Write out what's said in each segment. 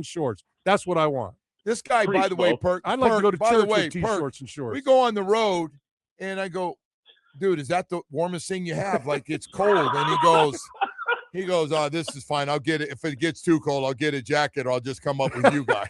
shorts. That's what I want. This guy, by the way, Perk. I'd like to go to by church the way, with T-shirts and shorts. We go on the road, and I go, dude, is that the warmest thing you have? Like, it's cold. And he goes, oh, this is fine. I'll get it. If it gets too cold, I'll get a jacket, or I'll just come up with you guys.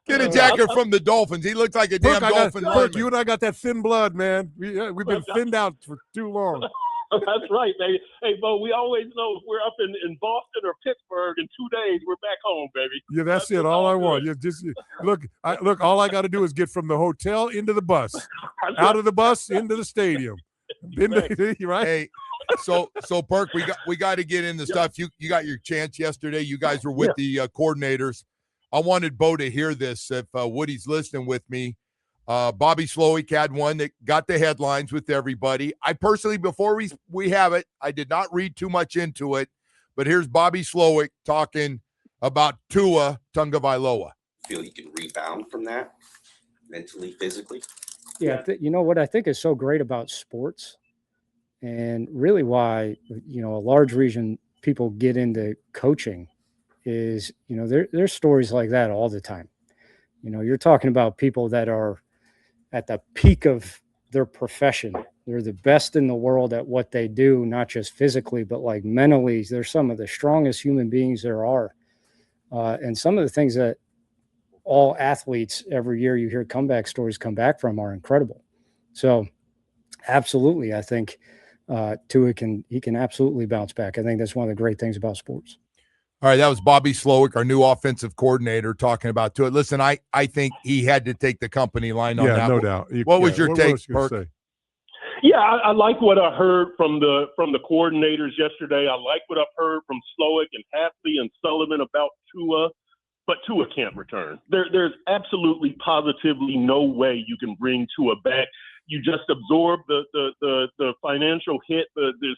Get a jacket from the Dolphins. He looks like a damn Dolphin lineman. Perk, you and I got that thin blood, man. We've been thinned out for too long. That's right, baby. Hey, Bo, we always know if we're up in Boston or Pittsburgh in 2 days, we're back home, baby. Yeah, that's it. All I want. You just look. All I got to do is get from the hotel into the bus, out of the bus into the stadium. Right? Hey, so Perk, we got to get into stuff. You got your chance yesterday. You guys were with the coordinators. I wanted Bo to hear this if Woody's listening with me. Bobby Slowik had one that got the headlines with everybody. I personally, before we have it, I did not read too much into it, but here's Bobby Slowik talking about Tua Tagovailoa. Feel you can rebound from that mentally, physically? Yeah, you know what I think is so great about sports, and really why, a large reason people get into coaching is, there's stories like that all the time. You're talking about people that are at the peak of their profession. They're the best in the world at what they do, not just physically, but like mentally. They're some of the strongest human beings there are. And some of the things that all athletes every year you hear comeback stories come back from are incredible. So absolutely, I think Tua can absolutely bounce back. I think that's one of the great things about sports. All right, that was Bobby Slowik, our new offensive coordinator, talking about Tua. Listen, I think he had to take the company line on that. Yeah, no doubt. What was your take, Perk? Yeah, I like what I heard from the coordinators yesterday. I like what I've heard from Slowik and Hafley and Sullivan about Tua, but Tua can't return. There's absolutely, positively no way you can bring Tua back. You just absorb the financial hit, the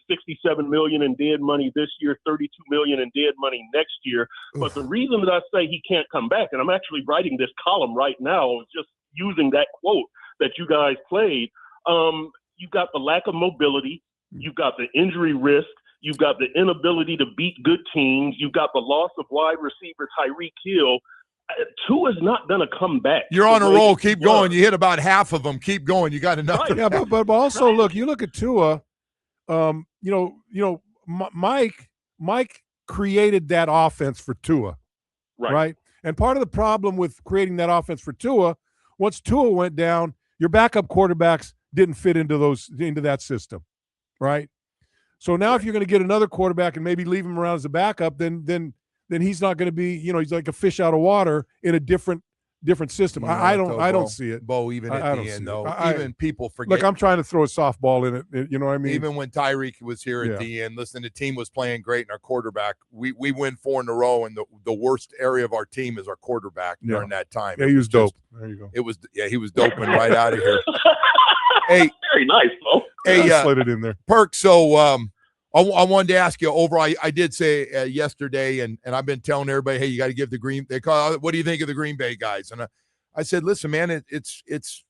$67 million in dead money this year, $32 million in dead money next year. But the reason that I say he can't come back, and I'm actually writing this column right now, just using that quote that you guys played. You've got the lack of mobility, you've got the injury risk, you've got the inability to beat good teams, you've got the loss of wide receiver Tyreek Hill. Tua's not going to come back. You're on a roll. Keep going. You hit about half of them. Keep going. You got enough. Right. Yeah, but also look. You look at Tua. Mike created that offense for Tua, right? And part of the problem with creating that offense for Tua, once Tua went down, your backup quarterbacks didn't fit into that system, right? So now, if you're going to get another quarterback and maybe leave him around as a backup, then he's not going to be, he's like a fish out of water in a different system. I don't see it. Bo, even at the end, though, even people forget. Look, I'm trying to throw a softball in it. You know what I mean? Even when Tyreek was here at the end, listen, the team was playing great, and our quarterback, we win 4 in a row, and the worst area of our team is our quarterback during that time. Yeah, he was dope. There you go. He was doping right out of here. Hey, very nice, Bo. Hey, slid it in there. Perk, so I wanted to ask you overall. I did say yesterday, and I've been telling everybody, hey, you got to give the Green. They call. What do you think of the Green Bay guys? And I said, listen, man, it's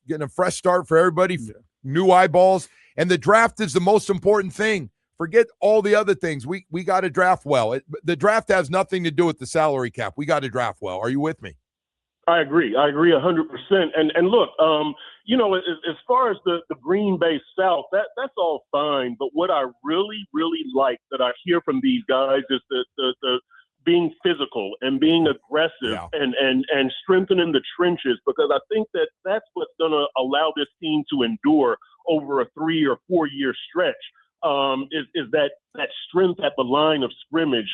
getting a fresh start for everybody, new eyeballs, and the draft is the most important thing. Forget all the other things. We got to draft well. The draft has nothing to do with the salary cap. We got to draft well. Are you with me? I agree 100%. And look, as far as the Green Bay South, that's all fine. But what I really, really like that I hear from these guys is the being physical and being aggressive and strengthening the trenches, because I think that's what's going to allow this team to endure over a 3 or 4 year stretch. Is that strength at the line of scrimmage.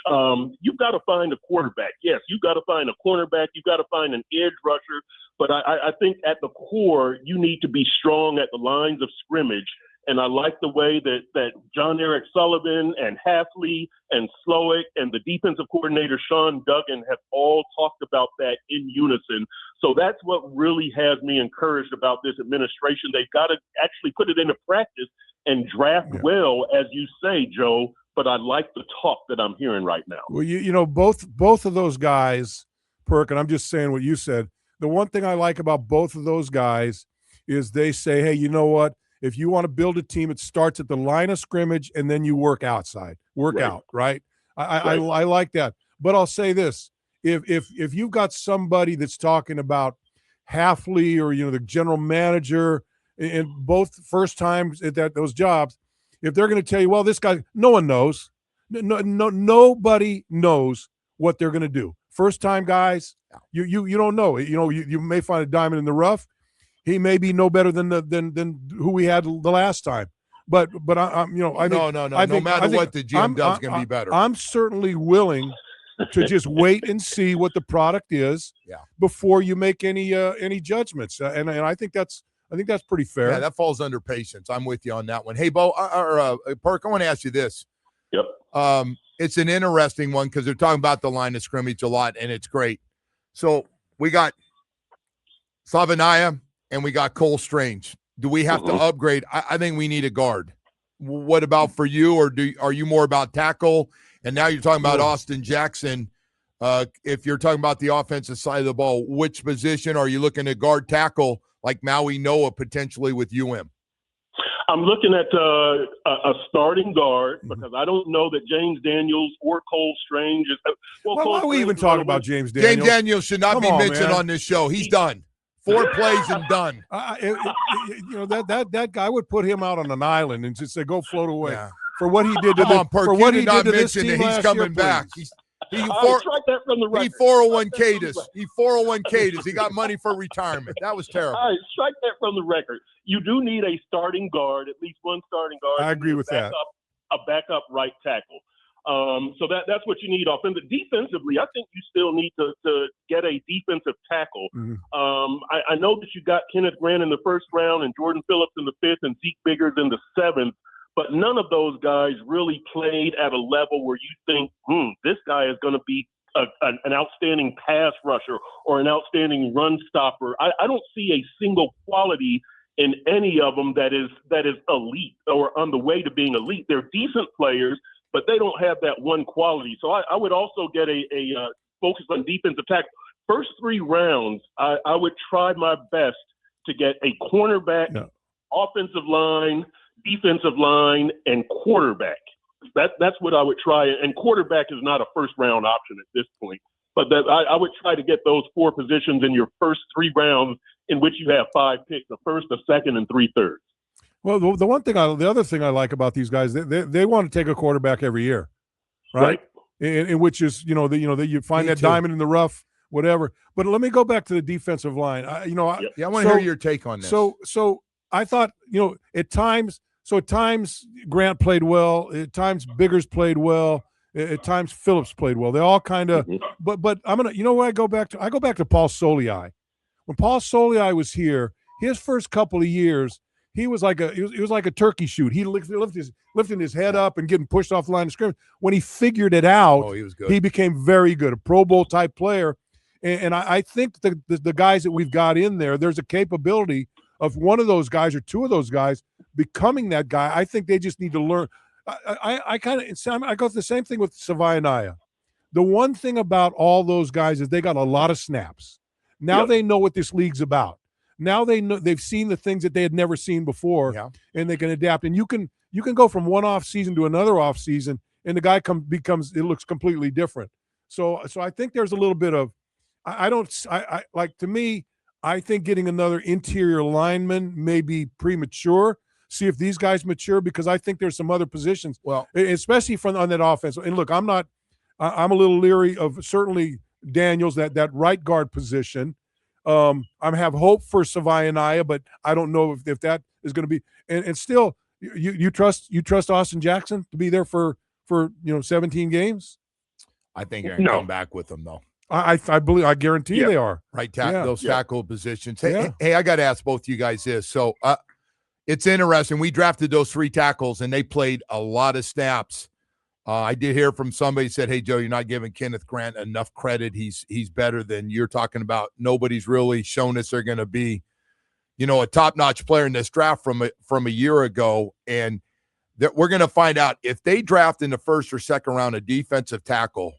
You've got to find a quarterback. Yes, you've got to find a cornerback. You've got to find an edge rusher. But I think at the core, you need to be strong at the lines of scrimmage. And I like the way that John Eric Sullivan and Hafley and Slowik and the defensive coordinator Sean Duggan have all talked about that in unison. So that's what really has me encouraged about this administration. They've got to actually put it into practice and draft well, as you say, Joe. But I like the talk that I'm hearing right now. Well, both of those guys, Perk, and I'm just saying what you said. The one thing I like about both of those guys is they say, hey, you know what? If you want to build a team, it starts at the line of scrimmage and then you work outside, out, right? I like that. But I'll say this: if you've got somebody that's talking about Halfley or the general manager and both first times at those jobs, if they're going to tell you, well, this guy, no one knows, nobody knows what they're going to do. First time guys, you don't know. You may find a diamond in the rough. He may be no better than who we had the last time. But I think no matter what the GM does, going to be better. I'm certainly willing to just wait and see what the product is before you make any judgments. And I think that's pretty fair. Yeah, that falls under patience. I'm with you on that one. Hey, Bo, or Perk, I want to ask you this. Yep. It's an interesting one because they're talking about the line of scrimmage a lot, and it's great. So we got Savanaya and we got Cole Strange. Do we have to upgrade? I think we need a guard. What about for you, or are you more about tackle? And now you're talking about Austin Jackson. If you're talking about the offensive side of the ball, which position are you looking at guard tackle like Maui Noah potentially with UM? I'm looking at a starting guard because I don't know that James Daniels or Cole Strange is. Why are we even talking about James Daniels? James Daniels should not be mentioned on this show. He's done. 4 plays and done. That guy would put him out on an island and just say, "Go float away." Yeah. For what he did to for what he did to this team last he's coming year, back. please. He strike that from the record. He 401k'd us. He 401k'd us. He got money for retirement. That was terrible. All right, strike that from the record. You do need a starting guard, at least one starting guard. I agree with that. A backup right tackle. So that's what you need offensively. Defensively, I think you still need to get a defensive tackle. I know that you got Kenneth Grant in the first round and Jordan Phillips in the 5th and Zeke Biggers in the 7th, but none of those guys really played at a level where you think, this guy is going to be an outstanding pass rusher or an outstanding run stopper. I don't see a single quality in any of them that is elite or on the way to being elite. They're decent players, but they don't have that one quality. So I would also get a focus on defensive tackle. First 3 rounds, I would try my best to get a cornerback, offensive line, defensive line, and quarterback. That's what I would try. And quarterback is not a first-round option at this point. But I would try to get those 4 positions in your first 3 rounds in which you have 5 picks, a first, a second, and 3/3. Well, the other thing I like about these guys, they want to take a quarterback every year, right? In which is that you find that diamond in the rough, whatever. But let me go back to the defensive line. I want to hear your take on this. So I thought at times Grant played well, at times Biggers played well, at times Phillips played well. They all kind of, but I'm gonna where I go back to? I go back to Paul Soliai. When Paul Soliai was here, his first couple of years. He was like a turkey shoot. He lifting his head up and getting pushed off the line of scrimmage. When he figured it out, he was good. He became very good, a Pro Bowl type player. And I think the guys that we've got in there's a capability of one of those guys or 2 of those guys becoming that guy. I think they just need to learn. I go through the same thing with Savanaya. The one thing about all those guys is they got a lot of snaps. Now they know what this league's about. Now they know they've seen the things that they had never seen before, and they can adapt. And you can go from one off season to another off season, and the guy it looks completely different. So I think there's a little bit of to me, I think getting another interior lineman may be premature. See if these guys mature, because I think there's some other positions, especially on that offense. And look, I'm a little leery of certainly Daniels, that right guard position. I have hope for Savanaya, but I don't know if that is going to be. And still, you trust Austin Jackson to be there for 17 games? I think they're going to come back with them though. I guarantee they are. Right, those tackle positions. Hey, I got to ask both you guys this. So it's interesting. We drafted those 3 tackles, and they played a lot of snaps. I did hear from somebody said, "Hey, Joe, you're not giving Kenneth Grant enough credit. He's better than you're talking about. Nobody's really shown us they're going to be, a top-notch player in this draft from a year ago." And that we're going to find out if they draft in the first or second round a defensive tackle,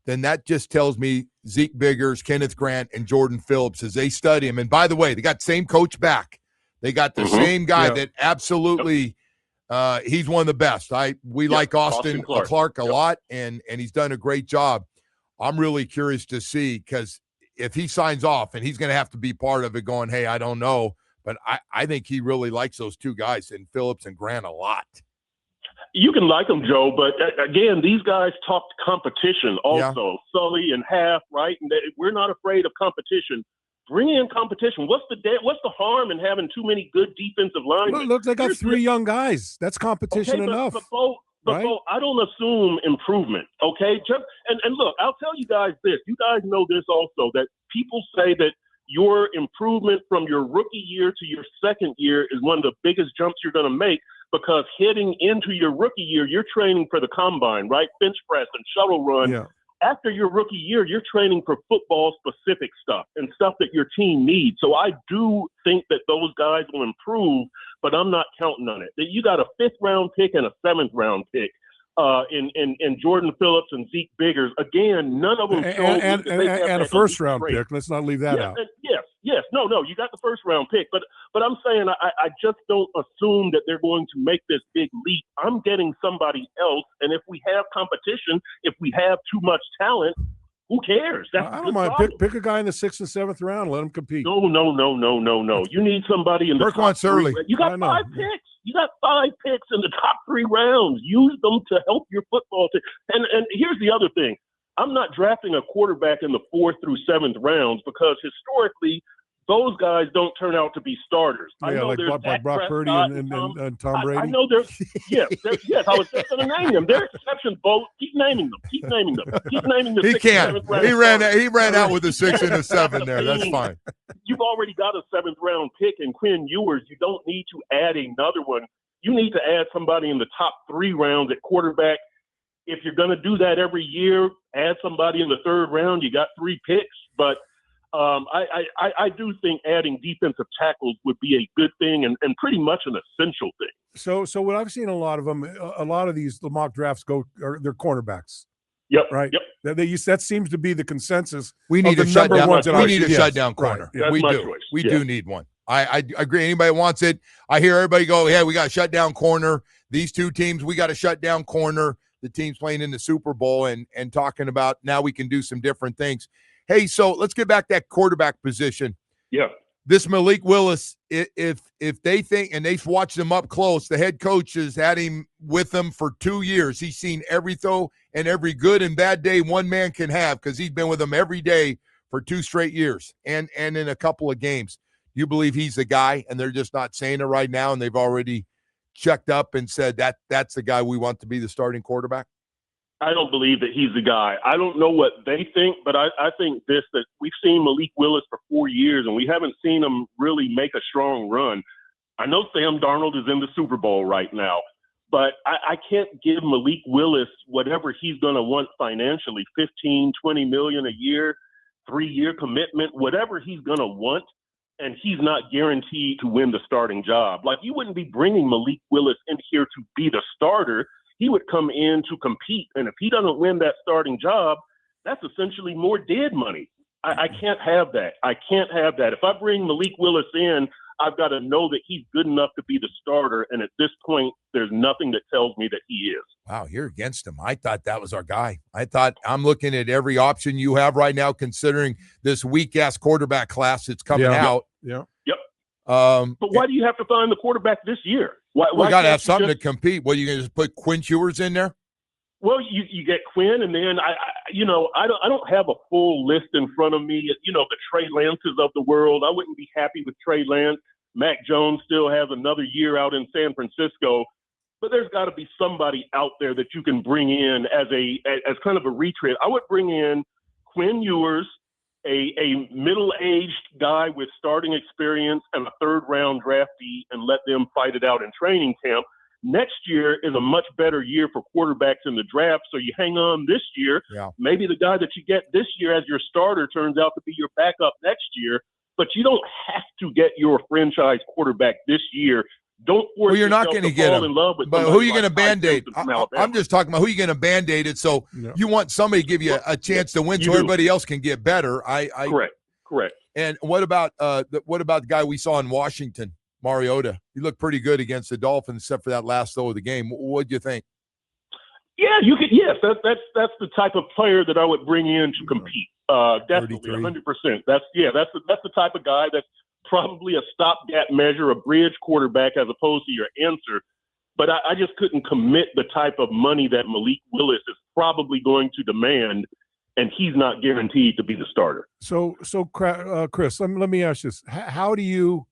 then that just tells me Zeke Biggers, Kenneth Grant, and Jordan Phillips, as they study him. And by the way, they got the same coach back. They got the same guy that absolutely. He's one of the best. We like Austin Clark a lot, and he's done a great job. I'm really curious to see, because if he signs off, and he's going to have to be part of it going, hey, I don't know. But I think he really likes those two guys, in Phillips and Grant, a lot. You can like them, Joe, but again, these guys talked competition also. Yeah. Sully and Half, right? And we're not afraid of competition. Bring in competition. What's the harm in having too many good defensive linemen? Look, they got three young guys. That's competition enough. But Bo, I don't assume improvement, okay? And look, I'll tell you guys this. You guys know this also, that people say that your improvement from your rookie year to your second year is one of the biggest jumps you're going to make, because heading into your rookie year, you're training for the combine, right? Bench press and shuttle run. Yeah. After your rookie year, you're training for football-specific stuff and stuff that your team needs. So I do think that those guys will improve, but I'm not counting on it. That you got a 5th-round pick and a 7th-round pick in Jordan Phillips and Zeke Biggers. Again, none of them showed and a 1st-round pick. Let's not leave that out. Yes. No, you got the 1st-round pick. But I'm saying I just don't assume that they're going to make this big leap. I'm getting somebody else. And if we have competition, if we have too much talent, who cares? I don't mind. Pick a guy in the 6th and 7th round. Let him compete. No. You need somebody in the Perk wants early. You got 5 picks. You got 5 picks in the top 3 rounds. Use them to help your football team. And here's the other thing. I'm not drafting a quarterback in the 4th through 7th rounds, because historically those guys don't turn out to be starters. Yeah, I know like Brock Purdy and Tom Brady. I know there's yes. I was just going to name them. They're exceptions, Bo. Keep naming them. Keep naming the He 6th can't. and 7th round. He ran out with a 6 and a 7 there. That's fine. You've already got a 7th round pick in Quinn Ewers. You don't need to add another one. You need to add somebody in the top 3 rounds at quarterback. If you're going to do that every year, add somebody in the 3rd round. You got 3 picks, but I do think adding defensive tackles would be a good thing and pretty much an essential thing. So what I've seen a lot of them, a lot of these mock drafts they're cornerbacks. Yep. Right. Yep. That seems to be the consensus. We need a shutdown. We need a shutdown corner. Right. We do. Choice. We do need one. I agree. Anybody wants it? I hear everybody go, "Yeah, we got a shutdown corner. These 2 teams, we got a shutdown corner." The teams playing in the Super Bowl and talking about now we can do some different things. Hey, so let's get back to that quarterback position. Yeah. This Malik Willis, if they think, and they've watched him up close, the head coach has had him with them for 2 years. He's seen every throw and every good and bad day one man can have, because he's been with them every day for 2 straight years and in a couple of games. You believe he's the guy, and they're just not saying it right now, and they've already checked up and said that's the guy we want to be the starting quarterback? I don't believe that he's the guy. I don't know what they think, but I think that we've seen Malik Willis for 4 years, and we haven't seen him really make a strong run. I know Sam Darnold is in the Super Bowl right now, but I can't give Malik Willis whatever he's going to want financially, $15, $20 million a year, 3-year commitment, whatever he's going to want, and he's not guaranteed to win the starting job. Like, you wouldn't be bringing Malik Willis in here to be the starter. He would come in to compete. And if he doesn't win that starting job, that's essentially more dead money. I can't have that. I can't have that. If I bring Malik Willis in, I've got to know that he's good enough to be the starter. And at this point, there's nothing that tells me that he is. Wow, you're against him. I thought that was our guy. I thought I'm looking at every option you have right now, considering this weak-ass quarterback class that's coming out. Yeah. Yep. But why do you have to find the quarterback this year? Why got to have something to compete. What, are you going to just put Quinn Ewers in there? Well, you get Quinn, and then I don't have a full list in front of me. The Trey Lances of the world. I wouldn't be happy with Trey Lance. Mac Jones still has another year out in San Francisco, but there's got to be somebody out there that you can bring in as kind of a retread. I would bring in Quinn Ewers, a middle-aged guy with starting experience and a 3rd-round draftee, and let them fight it out in training camp. Next year is a much better year for quarterbacks in the draft, so you hang on this year. Yeah. Maybe the guy that you get this year as your starter turns out to be your backup next year, but you don't have to get your franchise quarterback this year. Don't force you're not going to get him. In love with but who are you going to Band-Aid? I'm just talking about who you going to Band-Aid it, so you want somebody to give you a chance to win so everybody else can get better. Correct. And what about the guy we saw in Washington, Mariota? He looked pretty good against the Dolphins, except for that last throw of the game. What do you think? Yeah, you could. Yes, that's the type of player that I would bring in to compete. Definitely, 100%. That's the type of guy that's probably a stopgap measure, a bridge quarterback as opposed to your answer. But I just couldn't commit the type of money that Malik Willis is probably going to demand, and he's not guaranteed to be the starter. So Chris, let me ask this: how do you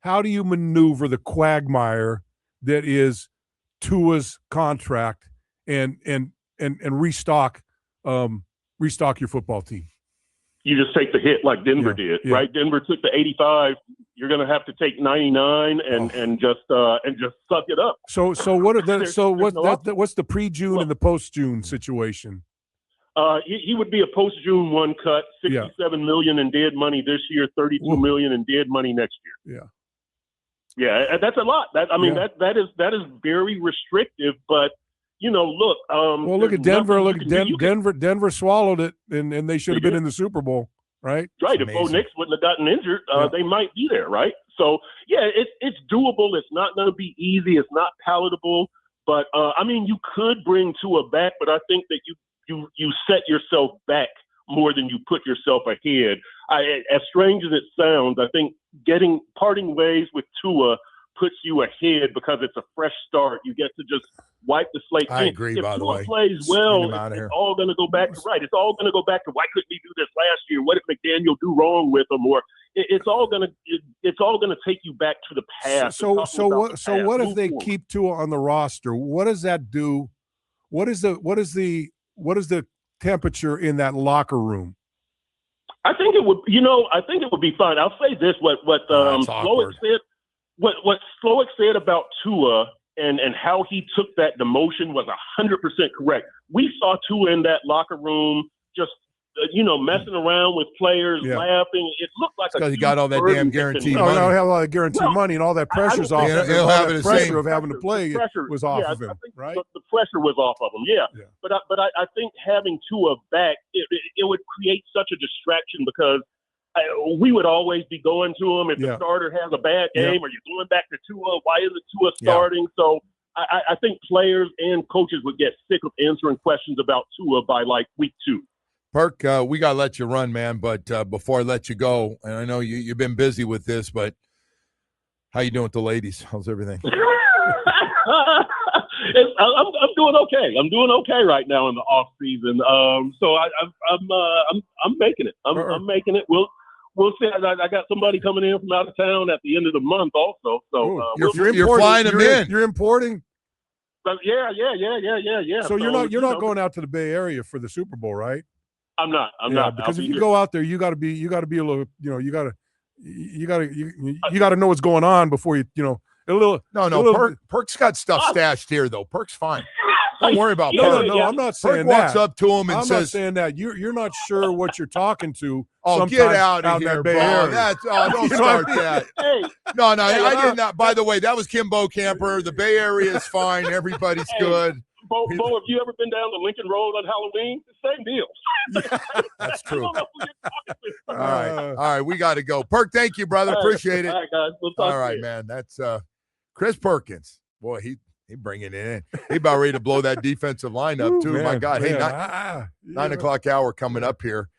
maneuver the quagmire that is Tua's contract and restock your football team? You just take the hit like Denver did, right? Denver took the 85. You're going to have to take 99 and just suck it up. So what's the pre-June and the post-June situation? He would be a post-June one cut, $67 million in dead money this year, $32 million in dead money next year. Yeah, that's a lot. That is very restrictive. But look. Look at Denver. Denver swallowed it, and they should have been in the Super Bowl, right? Right. If Bo Nix wouldn't have gotten injured, they might be there, right? So yeah, it's doable. It's not going to be easy. It's not palatable. But you could bring Tua back, but I think that you set yourself back more than you put yourself ahead. As strange as it sounds, I think parting ways with Tua puts you ahead because it's a fresh start. You get to just wipe the slate. I agree, if by the Tua way. plays well, it's all going to go back to right. It's all going to go back to why couldn't he do this last year? What did McDaniel do wrong with him? Or it's all going to take you back to the past. So what if they keep Tua on the roster? What does that do? What is the temperature in that locker room? I think it would. I think it would be fine. I'll say this: what Slowik said. What Slowik said about Tua and how he took that demotion was 100% correct. We saw Tua in that locker room just messing around with players, laughing. It looked like because he got all that damn guaranteed money. No, have a lot of guaranteed money, and all that pressure's off. He'll have the pressure of having to play was off of him, right? The pressure was off of him, But I think having Tua back, it would create such a distraction because we would always be going to him if the starter has a bad game, or you're going back to Tua. Why isn't Tua starting? So I think players and coaches would get sick of answering questions about Tua by like week 2. Perk, we got to let you run, man. But before I let you go, and I know you've been busy with this, but how you doing with the ladies? How's everything? I'm doing okay. I'm doing okay right now in the off season. So I'm making it. I'm making it. We'll see. I got somebody coming in from out of town at the end of the month also. So you're flying them in. You're importing. Yeah. So you're not going out to the Bay Area for the Super Bowl, right? I'm not because if you go out there, you got to be a little, you got to know what's going on before a little. No. Perk's got stuff stashed here though. Perk's fine. Don't worry about Perk. No, I'm not saying Perk that. walks up to him and I'm says, not saying that. You're not sure what you're talking to. Oh, get out of here, bro. Don't start that. No, I did not. By the way, that was Kim Bokamper. The Bay Area is fine. Everybody's good. Bo, have you ever been down to Lincoln Road on Halloween? The same deal. That's true. All right. We got to go. Perk, thank you, brother. Appreciate it. All right, guys. We'll talk all right, man. That's Chris Perkins. Boy, he bringing it in. He about ready to blow that defensive line up, too. My God. Hey, 9 o'clock hour coming up here.